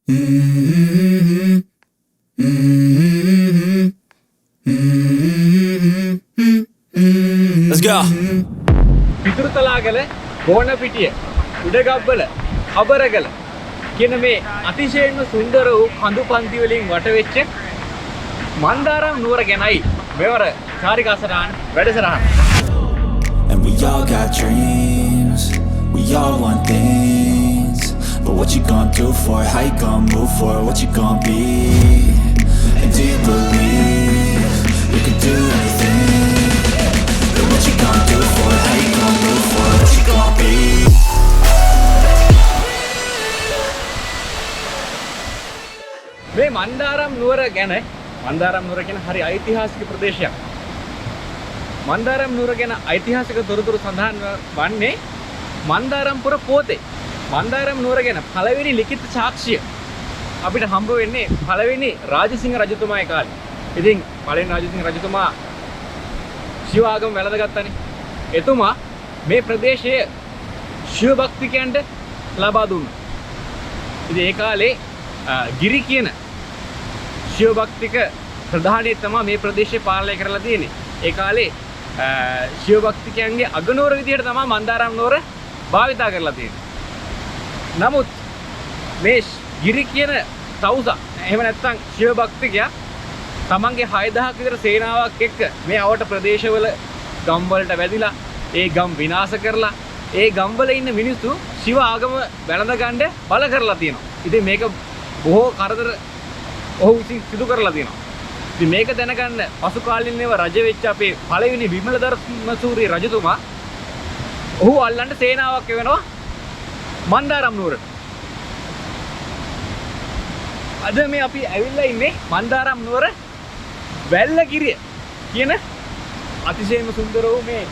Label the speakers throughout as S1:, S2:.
S1: Let's go.
S2: පිටුරුතලාගල, ගෝණපිටිය, උඩගබ්බල, අබරගල කියන මේ අතිශයින්ම සුන්දර වූ කඳු පන්ති වලින් වට වෙච්ච මන්දාරම් නුවර ගැනයි මෙවර චාරිකා සටහන් වැඩසටහන.
S1: And we all got dreams, we all want things, but what you gonna do for it? How you gonna move for it? What you gonna be? And do you believe you can do anything? But what you gonna do for it? How you gonna move for it? What you gonna be?
S2: මේ මන්දාරම් නුවර ගැන මන්දාරම් නුවර කියන හරි ඓතිහාසික ප්‍රදේශයක්. මන්දාරම් නුවර ගැන ඓතිහාසික තොරතුරු සඳහන් වන්නේ මන්දාරම්පුර පොතේ. මන්දාරම් නුවර ගැන පළවෙනි ලිඛිත සාක්ෂිය අපිට හම්බ වෙන්නේ පළවෙනි රාජසිංහ රජතුමාගේ කාලේ. ඉතින් පළවෙනි රාජසිංහ රජතුමා ශිව ආගම වැළඳගත්තානේ. එතුමා මේ ප්‍රදේශයේ ශිව භක්තිකයන්ට ලබා දුන්නා. ඉතින් ඒ කාලේ ගිරි කියන ශිව භක්තික ප්‍රධානී තමයි මේ ප්‍රදේශය පාලනය කරලා තියෙන්නේ. ඒ කාලේ ශිව භක්තිකයන්ගේ අගනුවර විදියට තමයි මන්දාරම් නුවර භාවිතා කරලා තියෙන්නේ. නමුත් මේ ගිරි කියන තවුසා එහෙම නැත්නම් ශිව භක්තිකයා තමන්ගේ 6000ක් විතර සේනාවක් එක්ක මේ අවට ප්‍රදේශවල ගම් වලට වැදිලා ඒ ගම් විනාශ කරලා ඒ ගම් වල ඉන්න මිනිස්සු ශිව ආගම වැළඳ ගන්න බල කරලා තියෙනවා. ඉතින් මේක බොහෝ කරදර ඔහු විසින් සිදු කරලා තියෙනවා. ඉතින් මේක දැනගන්න පසු කාලිනව රජ වෙච්ච අපේ පළවෙනි විමල ධර්මසූරිය රජතුමා ඔහු අල්ලන්න සේනාවක් එවනවා මන්දාරම් නුවරට. අද මේ අපි ඇවිල්ලා ඉන්නේ මන්දාරම් නුවර වැල්ලගිරිය කියන අතිශයින්ම සුන්දර වූ මේ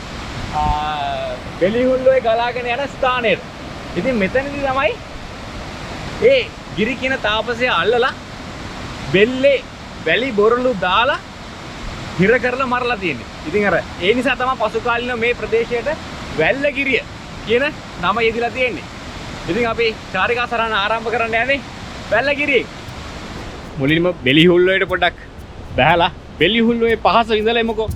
S2: බෙලිහුල්ලෝයේ ගලාගෙන යන ස්ථානයට. ඉතින් මෙතනදී තමයි ඒ ගිරි කියන තාපසය අල්ලලා බෙල්ලේ වැලි බොරළු දාලා හිර කරලා මරලා තියෙන්නේ. ඉතින් අර ඒ නිසා තමයි පසු කාලින මේ ප්‍රදේශයට වැල්ලගිරිය කියන නම යෙදিলা තියෙන්නේ. ඉතින් අපි චාරිකා සටහන ආරම්භ කරන්න යන්නේ වැල්ලගිරියේ. මුලින්ම බෙලිහුල්ලෝයට පොඩ්ඩක් බහැලා බෙලිහුල්ලෝයේ පහස විඳලා එමුකෝ.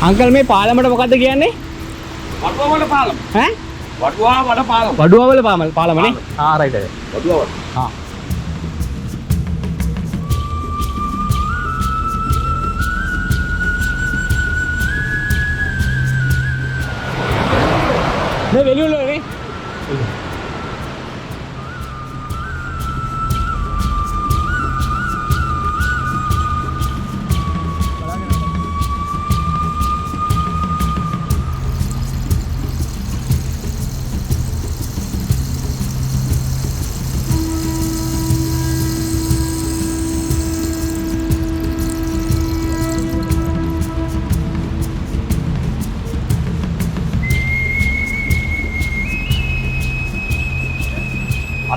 S2: අංකල් මේ පාලමට මොකද්ද කියන්නේ?
S3: වඩුවවල පාලම.
S2: ඈ?
S3: වඩුවවල පාලම.
S2: වඩුවවල පාලමනේ. ආ රයිට් එක.
S3: වඩුවවල.
S2: ආ. මේ වෙලියුල්ලෝ නේ.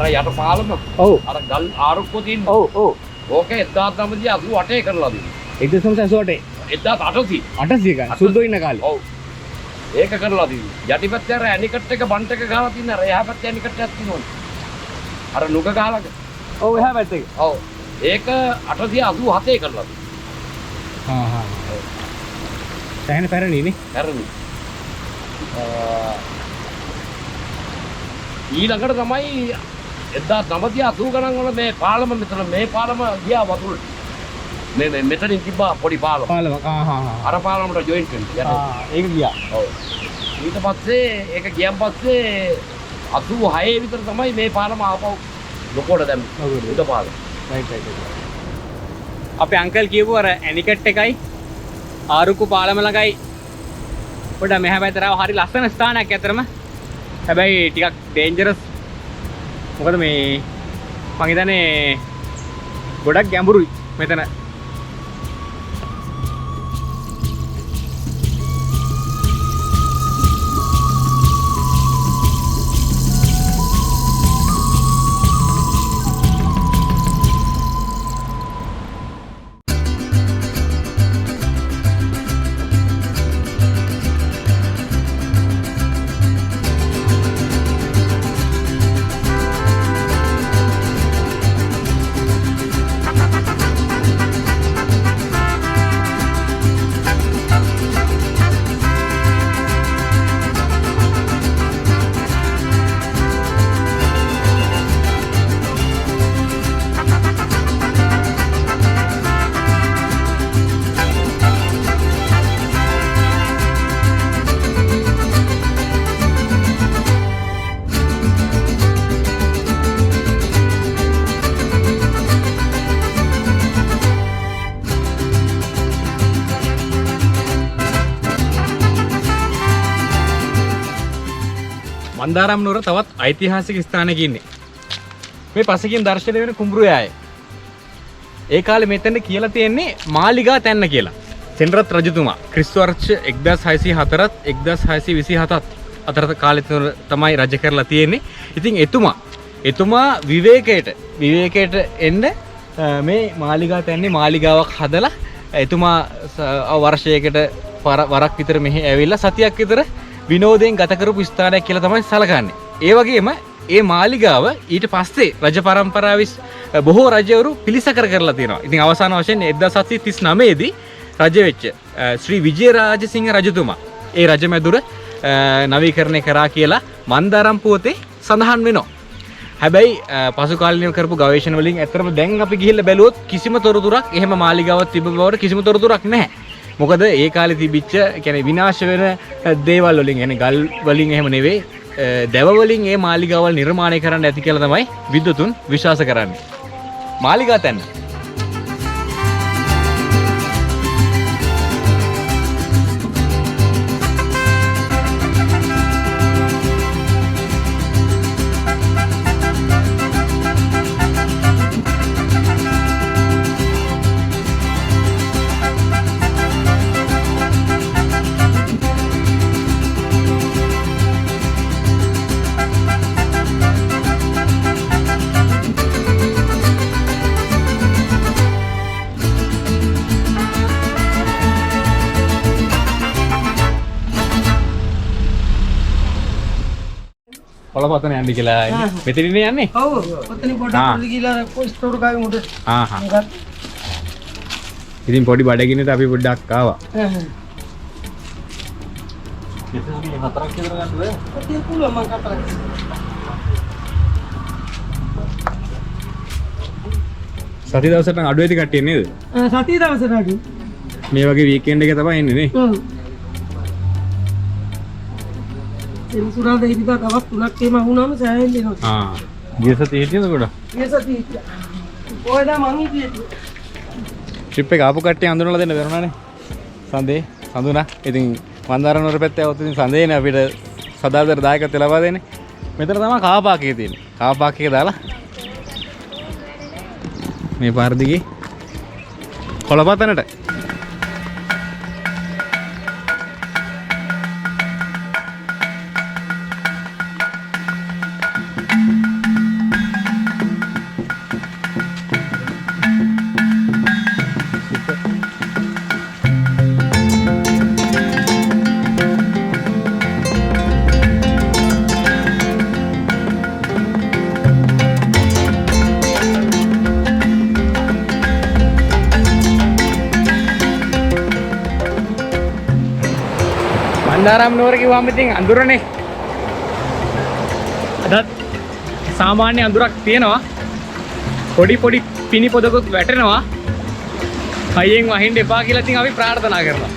S3: අර යට පාලම.
S2: ඔව්.
S3: අර ගල් ආරුක්කෝ තියෙන.
S2: ඔව් ඔව්.
S3: ඕක 1988 කරලා දුන්නා.
S2: 1988.
S3: 1800.
S2: 800 ගා සුද්දෝ ඉන්න කාලේ.
S3: ඔව්. ඒක කරලා දුන්නා. යටිපැත්තේ අර ඇනිකට් එක බන්ට් එක ගහලා තියෙන අර එහා පැත්තේ ඇනිකට් එකක් තියෙනවනේ. අර නුග ගහලාද?
S2: ඔව් එහා පැත්තේ.
S3: ඔව්. ඒක 887 කරලා දුන්නා.
S2: හා හා. දැන් පැරණි නේ.
S3: පැරණි. ඊළඟට තමයි 1980 ගණන් වල මේ පාලම මෙතන මේ පාලම ගියා වතුරට. මේ මෙතනින් තිබ්බා පොඩි පාලම.
S2: පාලම. ආ හා හා.
S3: අර පාලමට ජොයින්ට් වෙන්න.
S2: ආ ඒක ගියා.
S3: ඔව්. ඊට පස්සේ ඒක ගියන් පස්සේ 86 විතර තමයි මේ පාලම ආපහු ලොකෝට දැම්මේ. උඩ පාලම.
S2: Right right. අපේ අංකල් කියපු අර ඇනිකට් එකයි ආරුක්කු පාලම ළඟයි පොඩ්ඩක් මෙහා පැත්තට ආව හරි ලස්සන ස්ථානයක් ඇතරම. හැබැයි ටිකක් ඩේන්ජරස්. මොකද මේ මං හිතන්නේ ගොඩක් ගැඹුරුයි මෙතන. මන්දාරම් නුවර තවත් ඓතිහාසික ස්ථානයක ඉන්නේ. මේ පසකින් දර්ශනය වෙන කුඹුරු යාය. ඒ කාලේ මෙතන කියලා තියෙන්නේ මාලිගා තැන්න කියලා. සෙනරත් රජතුමා ක්‍රිස්තු වර්ෂ 1604ත් 1627ත් අතර කාලෙ තමයි රජ කරලා තියෙන්නේ. ඉතින් එතුමා විවේකයට එන්න මේ මාලිගා තැන්නේ මාලිගාවක් හදලා එතුමා වර්ෂයකට වරක් විතර මෙහි ඇවිල්ලා සතියක් විතර විනෝදයෙන් ගත කරපු ස්ථානයක් කියලා තමයි සලකන්නේ. ඒ වගේම ඒ මාලිගාව ඊට පස්සේ රජ පරම්පරාවේ බොහෝ රජවරු පිළිසකර කරලා තියෙනවා. ඉතින් අවසාන වශයෙන් 1739 දී රජ වෙච්ච ශ්‍රී විජේරාජසිංහ රජතුමා ඒ රජමැදුර නවීකරණය කරා කියලා මන්දාරම් පුවතේ සඳහන් වෙනවා. හැබැයි පසු කාලීනව කරපු ගවේෂණ වලින් ඇත්තටම දැන් අපි ගිහිල්ලා බැලුවොත් කිසිම තොරතුරක් එහෙම මාලිගාවක් තිබ්බ බවට කිසිම තොරතුරක් නැහැ. මොකද ඒ කාලේ තිබිච්ච කියන්නේ විනාශ වෙන දේවල් වලින් يعني ගල් වලින් එහෙම නෙවෙයි දැව වලින් මේ මාලිගාවල් නිර්මාණය කරන්න ඇති කියලා තමයි විද්වතුන් විශ්වාස කරන්නේ. මාලිගා තැන්න පොළපතන යන්න කියලා මෙතනින් යන්නේ.
S4: ඔව්. ඔතනින් පොඩ්ඩක් ගිහලා ස්ටෝර් එකකින් උඩ.
S2: ඉතින් පොඩි බඩගින්නට අපි පොඩ්ඩක් ආවා.
S4: හතරක් විතර ගන්න බෑ. ඔතිය පුළුවන් මං හතරක්.
S2: සති දවසට අඩු වෙති කට්ටිය නේද?
S4: සති දවසට අඩු.
S2: මේ වගේ වීකෙන්ඩ් එක තමයි එන්නේ නේ.
S4: ඔව්. සෙන්සුරාදා ඉරිදා දවස් 3ක් එහෙම වුණාම සෑහෙන්න එනවා.
S2: ගිය සතියේ හිටියද ගොඩක්?
S4: ගිය සතියේ හිටියා. කොහෙද මං හිටියේ?
S2: ට්‍රිප් එක ආපු කට්ටිය අඳුනලා දෙන්න බැරුණානේ. සඳුනා. ඉතින් මන්දාරම් නුවර පැත්තේ આવුත් ඉතින් සඳේනේ අපිට සදාදර දායකත්වය ලබා දෙන්නේ. මෙතන තමයි කාර් පාක් එක තියෙන්නේ. කාර් පාක් එක දාලා මේ පාර දිගේ කොළපතනට මන්දාරම් නුවර කිව්වම ඉතින් අඳුරනේ. අදත් සාමාන්‍ය අඳුරක් තියෙනවා. පොඩි පිනි පොදකුත් වැටෙනවා. හයියෙන් වහින්න එපා කියලා ඉතින් අපි ප්‍රාර්ථනා කරනවා.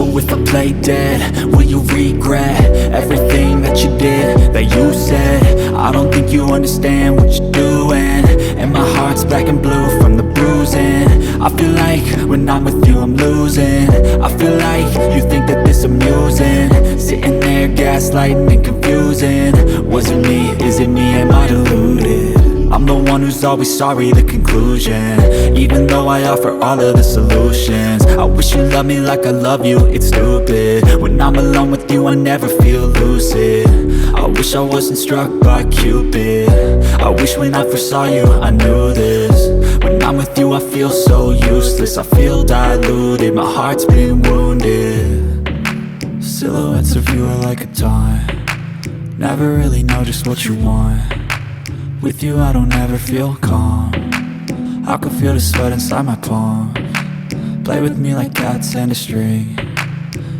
S1: So if I play dead, will you regret everything that you did, that you said? I don't think you understand what you're doing, and my heart's black and blue from the bruising. I feel like when I'm with you I'm losing. I feel like you think that this amusing, sitting there gaslighting and confusing. Was it me? Is it me? Am I deluded? I I'm the one who's always sorry, the conclusion. Even though I offer all of the solutions, I wish you loved me like I love you, it's stupid. When I'm alone with you I never feel lucid. I wish I wasn't struck by Cupid. I wish when I first saw you I knew this. When I'm with you I feel so useless, I feel diluted, my heart's been wounded. Silhouettes of you are like a taunt, never really know just what you want. With you I don't ever feel calm, I can feel the sweat inside my palms. Play with me like cats and a string,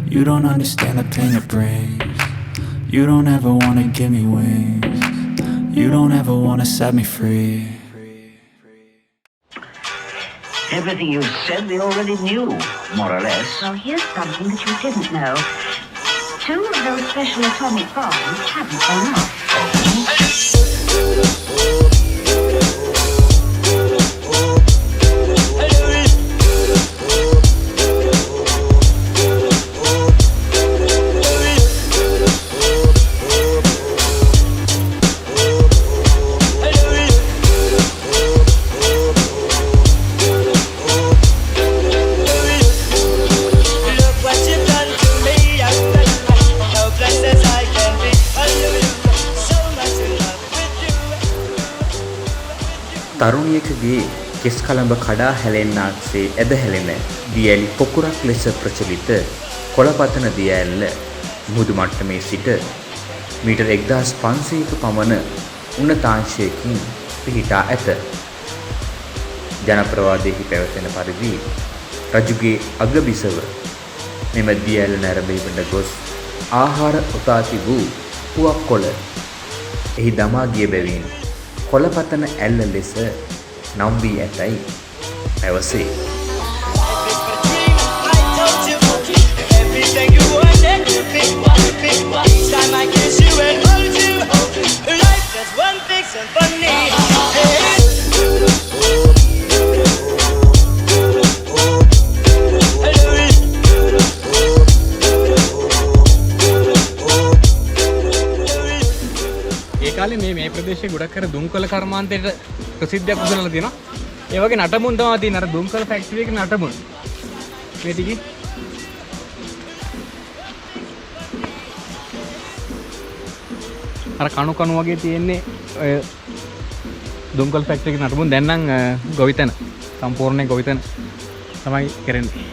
S1: you don't understand the pain it brings. You don't ever wanna give me wings, you don't ever wanna set me free.
S5: Everything you said we already knew, more or less.
S6: Well, here's something that you didn't know. 2 of those special atomic bombs haven't gone off.
S7: තරුණියකගේ කෙස් කලඹ කඩා හැලෙන්නාක්සේ ඇද හැලෙන දියැලි පොකුරක් ලෙස ප්‍රචලිත කොළපතන දියඇල්ල මුහුදු මට්ටමේ සිට metre 1500ක පමණ උන්නතාංශයකින් පිහිටා ඇත. ජනප්‍රවාදයෙහි පැවතෙන පරිදි රජුගේ අගබිසව මෙම දියඇල්ල නැරඹීමට ගොස් ආහාර උතා තිබූ පුවක් කොළ එහි දමා ගිය බැවින් කොළපතන ඇල්ල ලෙස නම් වී ඇතැයි පැවසේ.
S2: මේ ප්‍රදේශයේ ගොඩක් අර දුම්කොළ කර්මාන්තයට ප්‍රසිද්ධයක් උසනලා තියෙනවා. ඒ වගේ නටමුන් තමයි තියෙන අර දුම්කොළ ෆැක්ටරි එකේ නටමුන්. මේ ටිකේ අර කණු කණු වගේ තියෙන්නේ ඔය දුම්කොළ ෆැක්ටරි එකේ නටමුන්. දැන් නම් ගොවිතැන සම්පූර්ණයෙන් ගොවිතැන තමයි කරන්නේ.